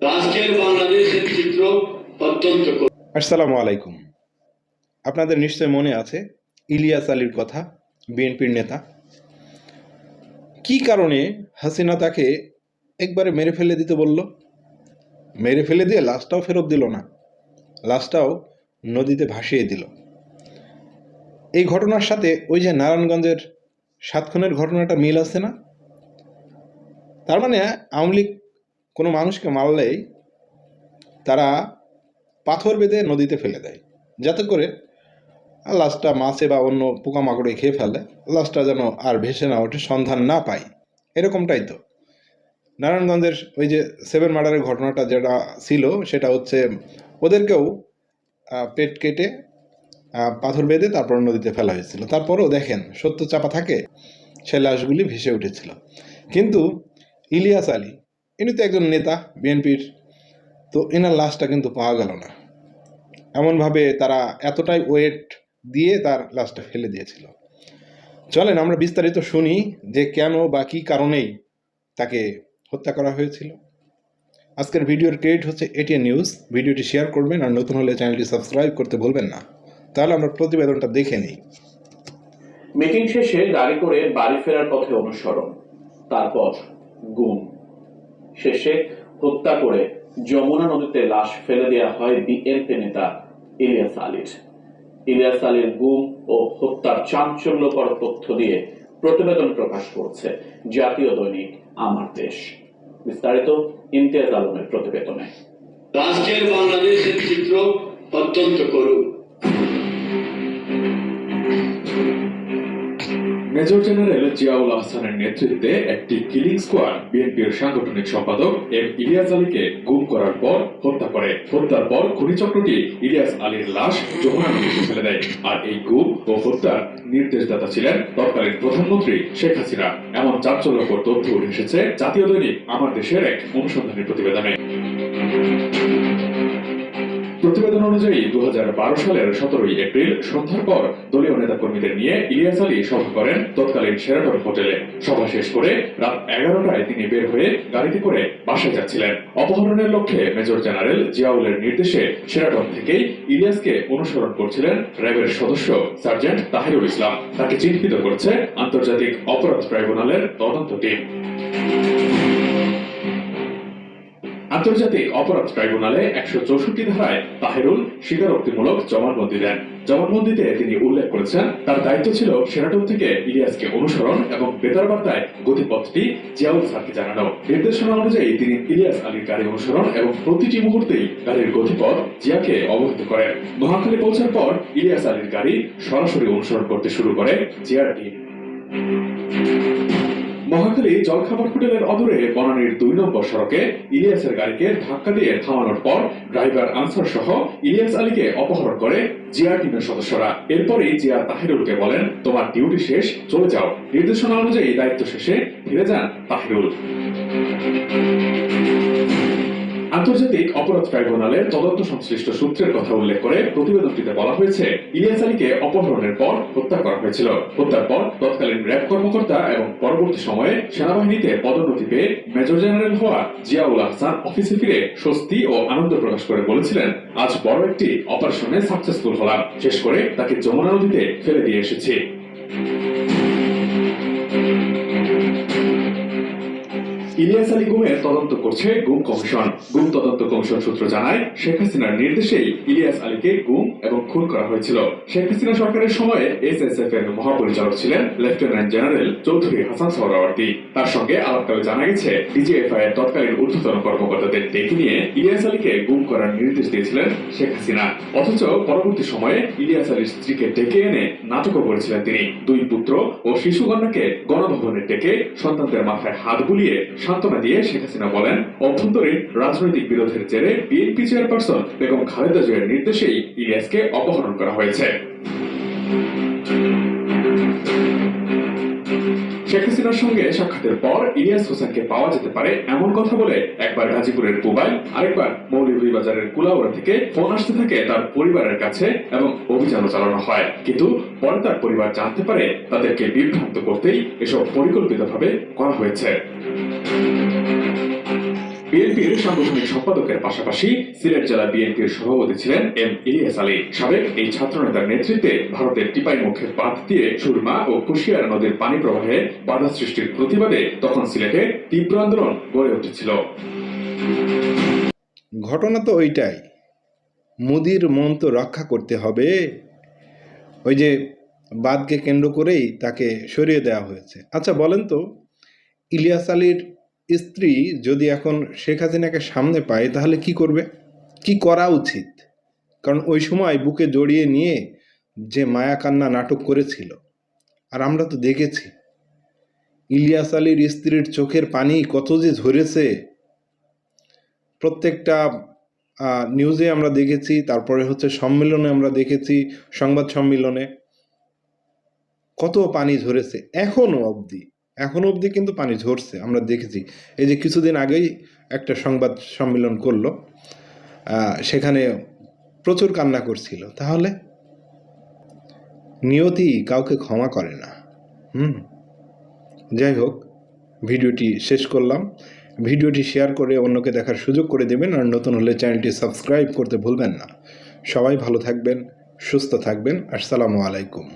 আজকের বাংলাদেশের চিত্র অত্যন্ত। আসসালামু আলাইকুম। আপনাদের নিশ্চয় মনে আছে ইলিয়াস আলীর কথা, বিএনপির নেতা। কি কারণে হাসিনা তাকে একবারে মেরে ফেলে দিতে বলল? মেরে ফেলে দিয়ে লাশটাও ফেরত দিল না, লাশটাও নদীতে ভাসিয়ে দিল। এই ঘটনার সাথে ওই যে নারায়ণগঞ্জের 7 খুনের ঘটনাটা মিল আছে না? তার মানে আওয়ামী লীগ কোনো মানুষকে মারলেই তারা পাথর বেঁধে নদীতে ফেলে দেয়, যাতে করে লাশটা মাছে বা অন্য পোকামাকড়ে খেয়ে ফেলে, লাশটা যেন আর ভেসে না ওঠে, সন্ধান না পাই। এরকমটাই তো নারায়ণগঞ্জের ওই যে 7 মার্ডারের ঘটনাটা যেটা ছিল, সেটা হচ্ছে ওদেরকেও পেট কেটে পাথর বেঁধে তারপর নদীতে ফেলা হয়েছিল। তারপরও দেখেন, সত্য চাপা থাকে, সে লাশগুলি ভেসে উঠেছিল। কিন্তু ইলিয়াস আলী, ইনি তো একজন নেতা বিএনপির, তো এনার লাশটা কিন্তু পাওয়া গেল না। এমনভাবে তারা এতটাই ওয়েট দিয়ে তার লাশটা ফেলে দিয়েছিল। চলেন আমরা বিস্তারিত শুনি যে কেন বা কী কারণেই তাকে হত্যা করা হয়েছিল। আজকের ভিডিওর ক্রেডিট হচ্ছে এটিএন নিউজ। ভিডিওটি শেয়ার করবেন, আর নতুন হলে চ্যানেলটি সাবস্ক্রাইব করতে ভুলবেন না। তাহলে আমরা প্রতিবেদনটা দেখে নিই। মিটিং শেষে গাড়ি করে বাড়ি ফেরার পথে অনুসরণ, তারপর গুম, শেষে হত্যা করে যমুনা নদীতে লাশ ফেলে দেওয়া হয় বিএনপি নেতা ইলিয়াস আলীর। ইলিয়াস আলীর গুম ও হত্যার চাঞ্চল্যকর তথ্য দিয়ে প্রতিবেদন প্রকাশ করছে জাতীয় দৈনিক আমার দেশ। বিস্তারিত ইমতিয়াজ আলমের প্রতিবেদনে। আজকের বাংলাদেশের চিত্র অত্যন্ত করুণ। মেজর জেনারেল জিয়াউল আহসানের নেতৃত্বে একটি কিলিং স্কোয়াড বিএনপির সাংগঠনিক সম্পাদক এম ইলিয়াস আলীকে গুম করার পর হত্যা করে। হত্যার পর খুনি চক্রটি ইলিয়াস আলীর লাশ যমুনা নদীতে ফেলে দেয়। আর এই গুম ও হত্যার নির্দেশদাতা ছিলেন তৎকালীন প্রধানমন্ত্রী শেখ হাসিনা। এমন চাঞ্চল্যকর তথ্য উঠে এসেছে জাতীয় দৈনিক আমার দেশের এক অনুসন্ধানী প্রতিবেদনে। প্রতিবেদন অনুযায়ী 2012 সালের 17 এপ্রিল সন্ধ্যার পর দলীয় নেতাকর্মীদের নিয়ে ইলিয়াস আলী সভা করেন তৎকালীন শেরাটন হোটেলে। সভা শেষ করে রাত 11টায় তিনি বের হয়ে গাড়িতে করে বাসায় যাচ্ছিলেন। অপহরণের লক্ষ্যে মেজর জেনারেল জিয়াউলের নির্দেশে শেরাটন থেকেই ইলিয়াসকে অনুসরণ করছিলেন র্যাবের সদস্য সার্জেন্ট তাহিরুল ইসলাম। তাকে চিহ্নিত করছে আন্তর্জাতিক অপরাধ ট্রাইব্যুনালের তদন্ত টিম। আন্তর্জাতিক অপরাধ ট্রাইব্যুনালে 164 ধারায় তাহেরুল স্বীকারোক্তিমূলক জবানবন্দি দেন। জবানবন্দিতে তিনি উল্লেখ করেছেন তার দায়িত্ব ছিল শেরাটন থেকে ইলিয়াসকে অনুসরণ এবং বেতার বার্তায় গতিপথটি জিয়াউল স্যারকে জানানো। নির্দেশনা অনুযায়ী তিনি ইলিয়াস আলীর গাড়ি অনুসরণ এবং প্রতিটি মুহূর্তেই গাড়ির গতিপথ জিয়াকে অবহিত করেন। নোয়াখালী পৌঁছার পর ইলিয়াস আলীর গাড়ি সরাসরি অনুসরণ করতে শুরু করে জিয়ার টিম। মহাখালী জলখাবার হোটেলের অদূরে বনানীর 2 নম্বর সড়কে ইলিয়াসের গাড়িকে ধাক্কা দিয়ে থামানোর পর ড্রাইভার আনসার সহ ইলিয়াস আলীকে অপহরণ করে জিয়া টিমের সদস্যরা। এরপরই জিয়া তাহিরুলকে বলেন, তোমার ডিউটি শেষ, চলে যাও। নির্দেশনা অনুযায়ী দায়িত্ব শেষে ফিরে যান তাহিরুল। আন্তর্জাতিক অপরাধ ট্রাইব্যুনালের তদন্ত সংশ্লিষ্ট সূত্রের কথা উল্লেখ করে প্রতিবেদনটিতে বলা হয়েছে ইলিয়াস আলীকে অপহরণের পর হত্যা করা হয়েছিল। হত্যার পর তৎকালীন র্যাব কর্মকর্তা এবং পরবর্তী সময়ে সেনাবাহিনীতে পদোন্নতি পেয়ে মেজর জেনারেল হওয়া জিয়াউল আহসান অফিসে ফিরে স্বস্তি ও আনন্দ প্রকাশ করে বলেছিলেন, আজ বড় একটি অপারেশনে সাকসেসফুল হলাম, শেষ করে তাকে যমুনা নদীতে ফেলে দিয়ে এসেছি। ইলিয়াস আলী গুমের তদন্ত করছে গুম কমিশন। গুম তদন্ত কমিশন সূত্র জানায়, শেখ হাসিনার নির্দেশেই ইলিয়াস আলীকে গুম এবং খুন করা হয়েছিল। শেখ হাসিনা সরকারের সময়ে এসএসএফ এর মহাপরিচালক ছিলেন লেফটেন্যান্ট জেনারেল চৌধুরী হাসান সোহরাওয়ার্দী। তার সঙ্গে আলাপকালে জানা গেছে ডিজিএফআই এর তৎকালীন ঊর্ধ্বতন কর্মকর্তাদের ডেকে নিয়ে ইলিয়াস আলীকে গুম করার নির্দেশ দিয়েছিলেন শেখ হাসিনা। অথচ পরবর্তী সময়ে ইলিয়াস আলীর স্ত্রীকে ডেকে এনে নাটকও করেছিলেন তিনি। 2 পুত্র ও শিশুকন্যাকে গণভবনে ডেকে সন্তানদের মাথায় হাত বুলিয়ে সান্ত্বনা দিয়ে শেখ হাসিনা বলেন, অভ্যন্তরীণ রাজনৈতিক বিরোধের জেরে বিএনপি চেয়ারপারসন বেগম খালেদা জিয়ার নির্দেশেই ইলিয়াসকে অপহরণ করা হয়েছে। শেখ হাসিনার সঙ্গে সাক্ষাতের পর ইলিয়াস হোসেনকে পাওয়া যেতে পারে এমন কথা বলে একবার গাজীপুরের পুবাইল, আরেকবার মৌলভীবাজারের কুলাউড়া থেকে ফোন আসতে থাকে তার পরিবারের কাছে এবং অভিযানও চালানো হয়। কিন্তু পরে তার পরিবার জানতে পারে তাদেরকে বিভ্রান্ত করতেই এসব পরিকল্পিতভাবে করা হয়েছে। বিএনপির সাংগঠনিক সম্পাদকের পাশাপাশি সিলেট জেলা বিএনপির সভাপতি ছিলেন এম ইলিয়াস আলী। সাবেক এই ছাত্রনেতার নেতৃত্বে ভারতের টিপাই মুখে বাঁধ দিয়ে সুরমা ও কুশিয়ারা নদীর পানি প্রবাহে বাধা সৃষ্টির প্রতিবাদে তখন সিলেটে তীব্র আন্দোলন গড়ে উঠেছিল। ঘটনা তো ওইটাই, মোদির মন তো রক্ষা করতে হবে। ওই যে বাদকে কেন্দ্র করেই তাকে সরিয়ে দেওয়া হয়েছে। আচ্ছা বলেন তো, ইলিয়াস আলীর স্ত্রী যদি এখন শেখ হাসিনাকে সামনে পায় তাহলে কি করবে, কি করা উচিত? কারণ ওই সময় বুকে জড়িয়ে নিয়ে যে মায়া কান্না নাটক করেছিল, আর আমরা তো দেখেছি ইলিয়াস আলীর স্ত্রীর চোখের পানি কত যে ঝরেছে, প্রত্যেকটা নিউজে আমরা দেখেছি, তারপরে হচ্ছে সম্মেলনে আমরা দেখেছি, সংবাদ সম্মেলনে কত পানি ঝরেছে। এখনো অবধি কিন্তু পানি ঝরছে, আমরা দেখেছি। এই যে কিছুদিন আগেই একটা সংবাদ সম্মেলন করলো, সেখানে প্রচুর কান্না করছিল। তাহলে নিয়তি কাউকে ক্ষমা করে না। যাই হোক, ভিডিওটি শেষ করলাম। ভিডিওটি শেয়ার করে অন্যকে দেখার সুযোগ করে দেবেন, আর নতুন হলে চ্যানেলটি সাবস্ক্রাইব করতে ভুলবেন না। সবাই ভালো থাকবেন, সুস্থ থাকবেন। আসসালামু আলাইকুম।